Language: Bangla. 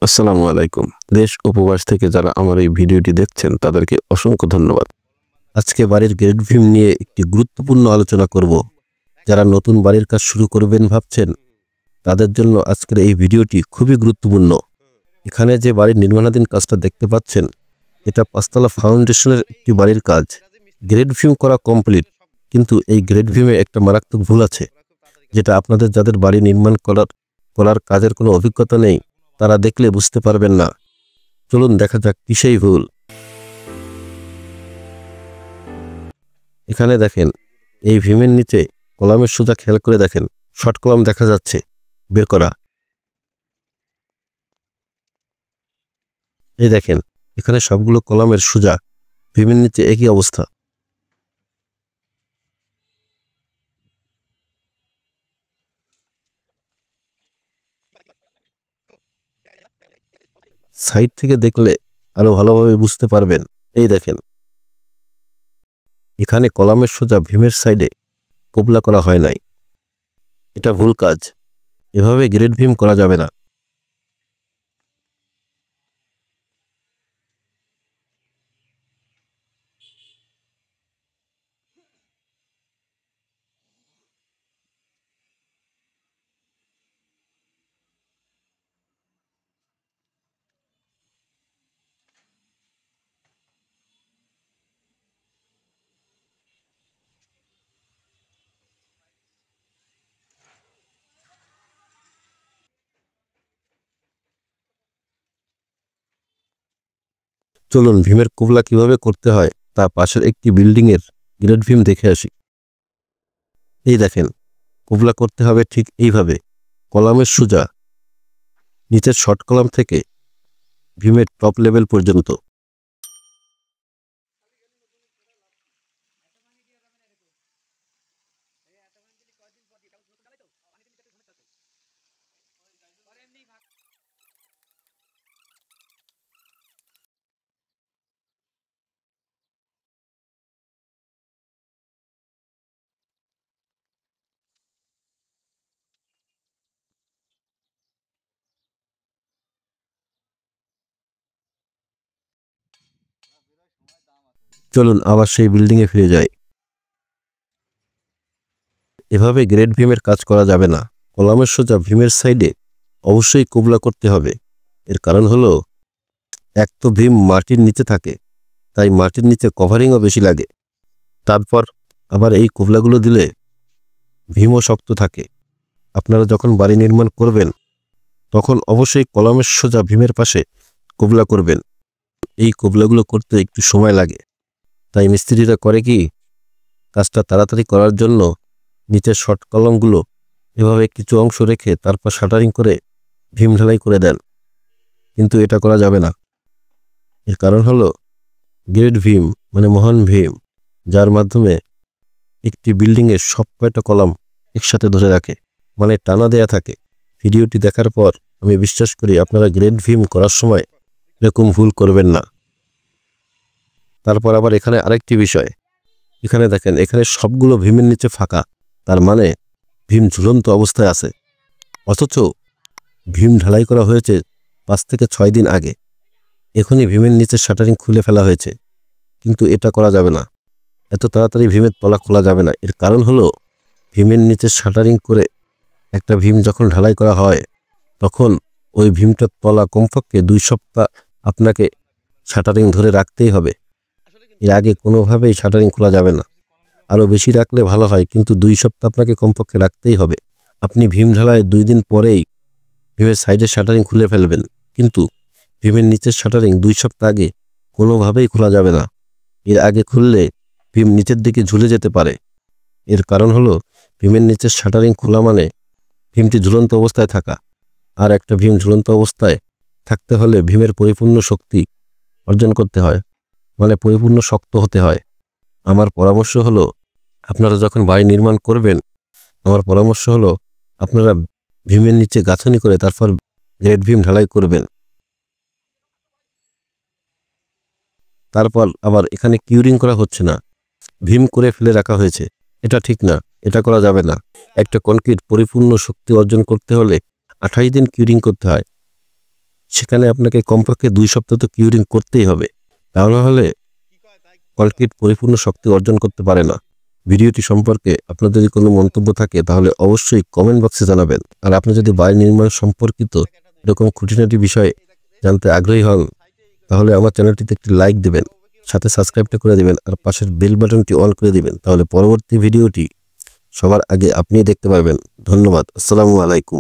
আসসালামু আলাইকুম। দেশ উপবাস থেকে যারা আমার এই ভিডিওটি দেখছেন তাদেরকে অসংখ্য ধন্যবাদ। আজকে বাড়ির গ্রেড ভিম নিয়ে একটি গুরুত্বপূর্ণ আলোচনা করব। যারা নতুন বাড়ির কাজ শুরু করবেন ভাবছেন তাদের জন্য আজকের এই ভিডিওটি খুবই গুরুত্বপূর্ণ। এখানে যে বাড়ির নির্মাণাধীন কাজটা দেখতে পাচ্ছেন এটা পাঁচতলা ফাউন্ডেশনের একটি বাড়ির কাজ। গ্রেড ভিম করা কমপ্লিট, কিন্তু এই গ্রেড ভিমে একটা মারাত্মক ভুল আছে, যেটা আপনাদের যাদের বাড়ি নির্মাণ করার কাজের কোনো অভিজ্ঞতা নেই তারা দেখলে বুঝতে পারবেন না। চলুন দেখা যাক কি সেই ভুল। এখানে দেখেন, এই ভীমের নিচে কলামের সোজা খেয়াল করে দেখেন শর্ট কলাম দেখা যাচ্ছে বের করা। এই দেখেন এখানে সবগুলো কলামের সোজা, ভীমের নিচে একই অবস্থা। সাইড থেকে দেখলে আরো ভালোভাবে বুঝতে পারবেন। এই দেখেন এখানে কলামের সোজা ভীমের সাইডে কোবলা করা হয় নাই। এটা ভুল কাজ, এভাবে গ্রেড ভীম করা যাবে না। চলুন ভীমের কোবলা কিভাবে করতে হয় তা পাশের একটি বিল্ডিং এর গ্রেড ভীম দেখে আসি। এই দেখেন কোবলা করতে হবে ঠিক এইভাবে, কলামের সোজা নিচের শর্ট কলাম থেকে ভীমের টপ লেভেল পর্যন্ত। চলুন আবার সেই বিল্ডিং এ ফিরে যাই। এভাবে গ্রেড ভীমের কাজ করা যাবে না। কলামের সোজা ভীমের সাইডে অবশ্যই কোবলা করতে হবে। এর কারণ হলো, এক তো ভীম মাটির নিচে থাকে, তাই মাটির নিচে কভারিংও বেশি লাগে। তারপর আবার এই কোবলাগুলো দিলে ভীমও শক্ত থাকে। আপনারা যখন বাড়ি নির্মাণ করবেন তখন অবশ্যই কলামের সোজা ভীমের পাশে কোবলা করবেন। এই কোবলাগুলো করতে একটু সময় লাগে, তাই মিস্ত্রিরা করে কি, কাজটা তাড়াতাড়ি করার জন্য নিচের শর্ট কলামগুলো এভাবে কিছু অংশ রেখে তারপর শাটারিং করে ভীম ঢালাই করে দেন। কিন্তু এটা করা যাবে না। এর কারণ হলো, গ্রেড ভীম মানে মহান ভীম, যার মাধ্যমে একটি বিল্ডিংয়ের সব কয়টা কলাম একসাথে ধরে রাখে, মানে টানা দেয়া থাকে। ভিডিওটি দেখার পর আমি বিশ্বাস করি আপনারা গ্রেড ভীম করার সময় এরকম ভুল করবেন না। তারপর আবার এখানে আরেকটি বিষয়, এখানে দেখেন এখানে সবগুলো ভীমের নিচে ফাঁকা, তার মানে ভীম ঝুলন্ত অবস্থায় আছে। অথচ ভীম ঢালাই করা হয়েছে 5 থেকে 6 দিন আগে, এখনই ভীমের নিচে শাটারিং খুলে ফেলা হয়েছে। কিন্তু এটা করা যাবে না, এত তাড়াতাড়ি ভীমের তলা খোলা যাবে না। এর কারণ হলো, ভীমের নিচে শাটারিং করে একটা ভীম যখন ঢালাই করা হয় তখন ওই ভীমটার তলা কমপক্ষে 2 সপ্তাহ আপনাকে শাটারিং ধরে রাখতেই হবে। এর আগে কোনোভাবেই শাটারিং খোলা যাবে না। আরও বেশি রাখলে ভালো হয়, কিন্তু 2 সপ্তাহ আপনাকে কমপক্ষে রাখতেই হবে। আপনি ভীম ঢালাই 2 দিন পরেই ভীমের সাইডের শাটারিং খুলে ফেলবেন, কিন্তু ভীমের নিচের শাটারিং 2 সপ্তাহ আগে কোনোভাবেই খোলা যাবে না। এর আগে খুললে ভীম নিচের দিকে ঝুলে যেতে পারে। এর কারণ হলো, ভীমের নিচের শাটারিং খোলা মানে ভীমটি ঝুলন্ত অবস্থায় থাকা, আর একটা ভীম ঝুলন্ত অবস্থায় থাকতে হলে ভীমের পরিপূর্ণ শক্তি অর্জন করতে হয়, মানে পরিপূর্ণ শক্ত হতে হয়। আমার পরামর্শ হলো, আপনারা যখন বাড়ি নির্মাণ করবেন, আমার পরামর্শ হলো আপনারা ভীমের নিচে গাঁথনি করে তারপর গ্রেড ভীম ঢালাই করবেন। তারপর আবার এখানে কিউরিং করা হচ্ছে না, ভীম করে ফেলে রাখা হয়েছে। এটা ঠিক না, এটা করা যাবে না। একটা কনক্রিট পরিপূর্ণ শক্তি অর্জন করতে হলে 28 দিন কিউরিং করতে হয়। সেখানে আপনাকে কমপক্ষে 2 সপ্তাহ তো কিউরিং করতেই হবে। তাহলে হলে কলকিট পরিপূর্ণ শক্তি অর্জন করতে পারে না। ভিডিওটি সম্পর্কে আপনার যদি কোনো মন্তব্য থাকে তাহলে অবশ্যই কমেন্ট বক্সে জানাবেন। আর আপনি যদি বাড়ি নির্মাণ সম্পর্কিত এরকম খুঁটিনাটি বিষয়ে জানতে আগ্রহী হন তাহলে আমার চ্যানেলটিতে একটি লাইক দেবেন, সাথে সাবস্ক্রাইবটা করে দিবেন আর পাশের বেল বাটনটি অন করে দিবেন। তাহলে পরবর্তী ভিডিওটি সবার আগে আপনিই দেখতে পারবেন। ধন্যবাদ। আসসালামু আলাইকুম।